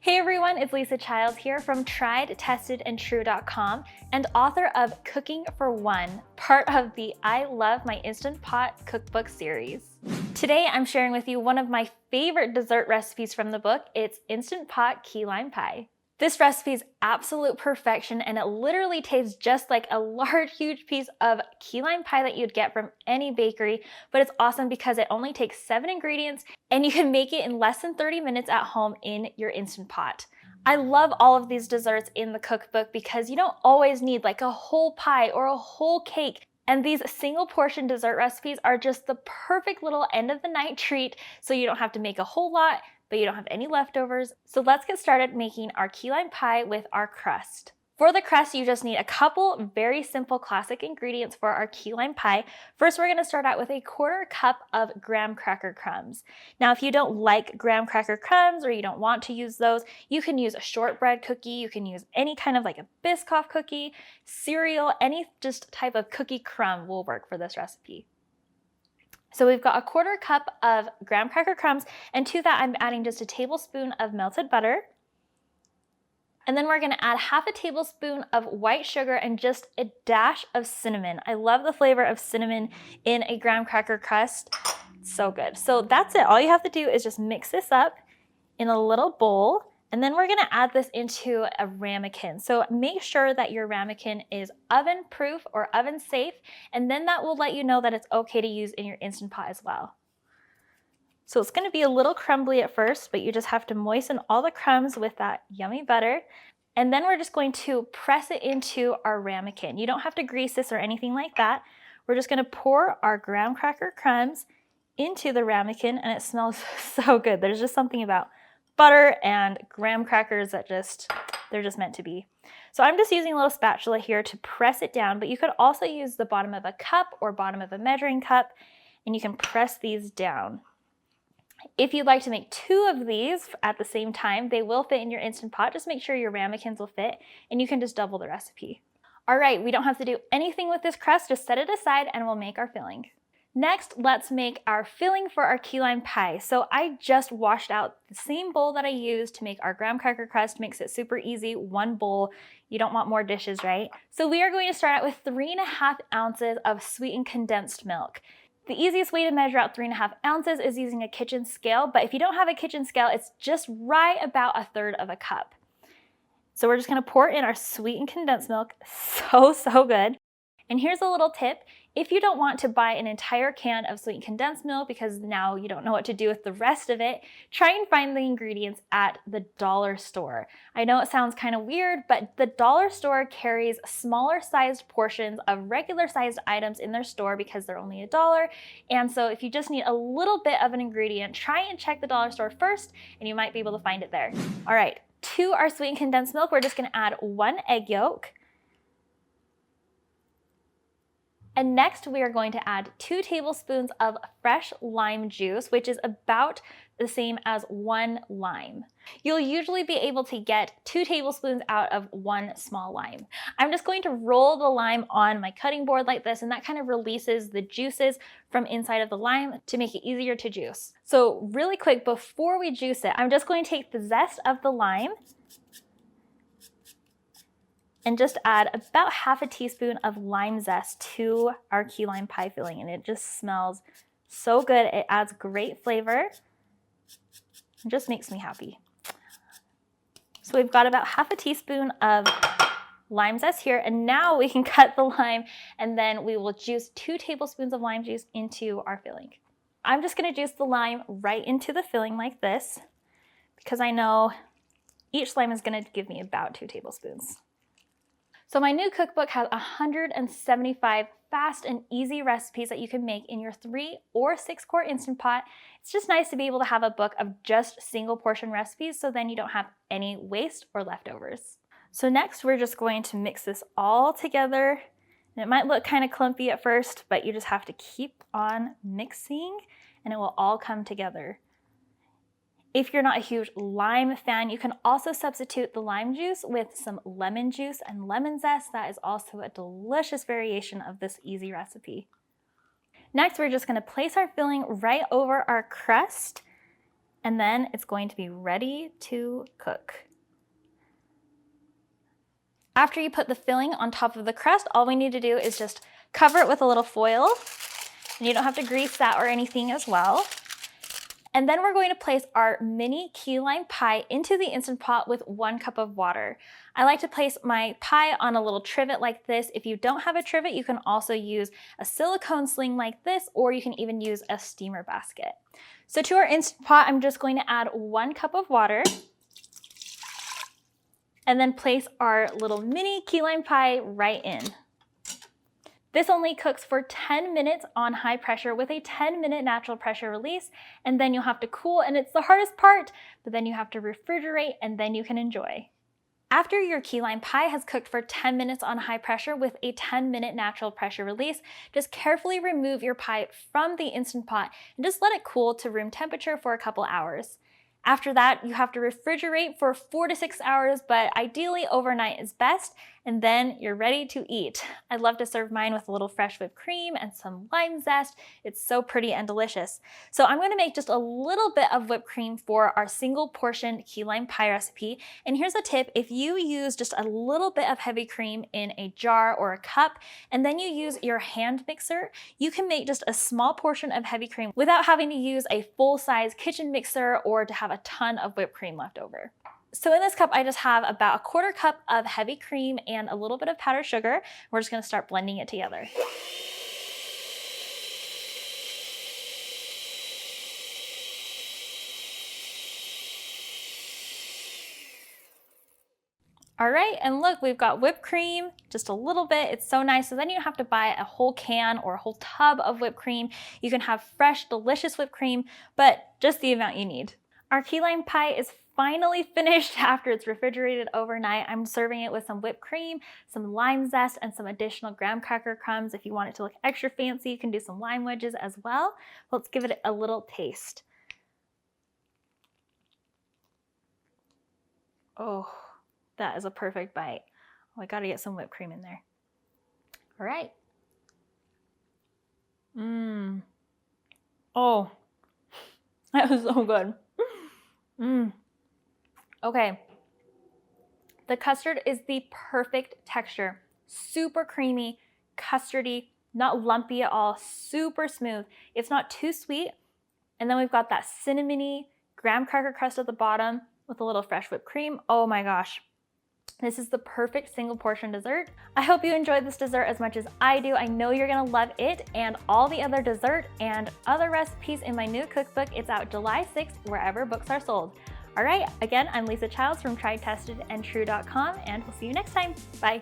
Hey everyone, it's Lisa Childs here from triedtestedandtrue.com and author of Cooking for One, part of the I Love My Instant Pot cookbook series. Today I'm sharing with you one of my favorite dessert recipes from the book. It's Instant Pot key lime pie. This recipe is absolute perfection and it literally tastes just like a large, huge piece of key lime pie that you'd get from any bakery, but it's awesome because it only takes 7 ingredients and you can make it in less than 30 minutes at home in your Instant Pot. I love all of these desserts in the cookbook because you don't always need like a whole pie or a whole cake. And these single portion dessert recipes are just the perfect little end of the night treat so you don't have to make a whole lot, but you don't have any leftovers. So let's get started making our key lime pie with our crust. For the crust, you just need a couple very simple classic ingredients for our key lime pie. First, we're gonna start out with a 1/4 cup of graham cracker crumbs. Now, if you don't like graham cracker crumbs or you don't want to use those, you can use a shortbread cookie, you can use any kind of like a Biscoff cookie, cereal, any just type of cookie crumb will work for this recipe. So we've got a 1/4 cup of graham cracker crumbs, and to that I'm adding just a tablespoon of melted butter. And then we're gonna add 1/2 tablespoon of white sugar and just a dash of cinnamon. I love the flavor of cinnamon in a graham cracker crust. It's so good. So that's it. All you have to do is just mix this up in a little bowl. And then we're gonna add this into a ramekin. So make sure that your ramekin is oven proof or oven safe, and then that will let you know that it's okay to use in your Instant Pot as well. So it's gonna be a little crumbly at first, but you just have to moisten all the crumbs with that yummy butter. And then we're just going to press it into our ramekin. You don't have to grease this or anything like that. We're just gonna pour our graham cracker crumbs into the ramekin, and it smells so good. There's just something about butter and graham crackers that they're just meant to be. So I'm just using a little spatula here to press it down, but you could also use the bottom of a cup or bottom of a measuring cup, and you can press these down. If you'd like to make 2 of these at the same time, they will fit in your Instant Pot. Just make sure your ramekins will fit, and you can just double the recipe. All right, we don't have to do anything with this crust, just set it aside and we'll make our filling. Next, let's make our filling for our key lime pie. So I just washed out the same bowl that I used to make our graham cracker crust. Makes it super easy, 1 bowl. You don't want more dishes, right? So we are going to start out with 3.5 ounces of sweetened condensed milk. The easiest way to measure out 3.5 ounces is using a kitchen scale, but if you don't have a kitchen scale, it's just right about 1/3 of a cup. So we're just gonna pour in our sweetened condensed milk. So good. And here's a little tip. If you don't want to buy an entire can of sweetened condensed milk because now you don't know what to do with the rest of it, try and find the ingredients at the dollar store. I know it sounds kind of weird, but the dollar store carries smaller sized portions of regular sized items in their store because they're only $1. And so if you just need a little bit of an ingredient, try and check the dollar store first and you might be able to find it there. All right, to our sweetened condensed milk, we're just gonna add 1 egg yolk. And next we are going to add 2 tablespoons of fresh lime juice, which is about the same as 1 lime. You'll usually be able to get 2 tablespoons out of 1 small lime. I'm just going to roll the lime on my cutting board like this, and that kind of releases the juices from inside of the lime to make it easier to juice. So really quick, before we juice it, I'm just going to take the zest of the lime and just add about 1/2 teaspoon of lime zest to our key lime pie filling, and it just smells so good. It adds great flavor. It just makes me happy. So we've got about 1/2 teaspoon of lime zest here, and now we can cut the lime, and then we will juice 2 tablespoons of lime juice into our filling. I'm just gonna juice the lime right into the filling like this, because I know each lime is gonna give me about 2 tablespoons. So my new cookbook has 175 fast and easy recipes that you can make in your 3 or 6 quart Instant Pot. It's just nice to be able to have a book of just single portion recipes so then you don't have any waste or leftovers. So next we're just going to mix this all together. And it might look kind of clumpy at first, but you just have to keep on mixing and it will all come together. If you're not a huge lime fan, you can also substitute the lime juice with some lemon juice and lemon zest. That is also a delicious variation of this easy recipe. Next, we're just gonna place our filling right over our crust and then it's going to be ready to cook. After you put the filling on top of the crust, all we need to do is just cover it with a little foil, and you don't have to grease that or anything as well. And then we're going to place our mini key lime pie into the Instant Pot with 1 cup of water. I like to place my pie on a little trivet like this. If you don't have a trivet, you can also use a silicone sling like this, or you can even use a steamer basket. So to our Instant Pot, I'm just going to add 1 cup of water, and then place our little mini key lime pie right in. This only cooks for 10 minutes on high pressure with a 10-minute natural pressure release, and then you'll have to cool, and it's the hardest part, but then you have to refrigerate, and then you can enjoy. After your key lime pie has cooked for 10 minutes on high pressure with a 10-minute natural pressure release, just carefully remove your pie from the Instant Pot and just let it cool to room temperature for a couple hours. After that, you have to refrigerate for 4 to 6 hours, but ideally overnight is best, and then you're ready to eat. I love to serve mine with a little fresh whipped cream and some lime zest. It's so pretty and delicious. So I'm going to make just a little bit of whipped cream for our single portion key lime pie recipe. And here's a tip: if you use just a little bit of heavy cream in a jar or a cup, and then you use your hand mixer, you can make just a small portion of heavy cream without having to use a full-size kitchen mixer or to have a ton of whipped cream left over. So in this cup, I just have about 1/4 cup of heavy cream and a little bit of powdered sugar. We're just going to start blending it together. All right, and look, we've got whipped cream, just a little bit. It's so nice. So then you don't have to buy a whole can or a whole tub of whipped cream. You can have fresh, delicious whipped cream, but just the amount you need. Our key lime pie is finally finished after it's refrigerated overnight. I'm serving it with some whipped cream, some lime zest, and some additional graham cracker crumbs. If you want it to look extra fancy, you can do some lime wedges as well. Let's give it a little taste. Oh, that is a perfect bite. Oh, I gotta get some whipped cream in there. All right. Oh, that was so good. Okay, the custard is the perfect texture. Super creamy, custardy, not lumpy at all, super smooth. It's not too sweet. And then we've got that cinnamony graham cracker crust at the bottom with a little fresh whipped cream. Oh my gosh. This is the perfect single portion dessert. I hope you enjoyed this dessert as much as I do. I know you're gonna love it and all the other dessert and other recipes in my new cookbook. It's out July 6th, wherever books are sold. All right, again, I'm Lisa Childs from TriedTestedAndTrue.com, and we'll see you next time. Bye.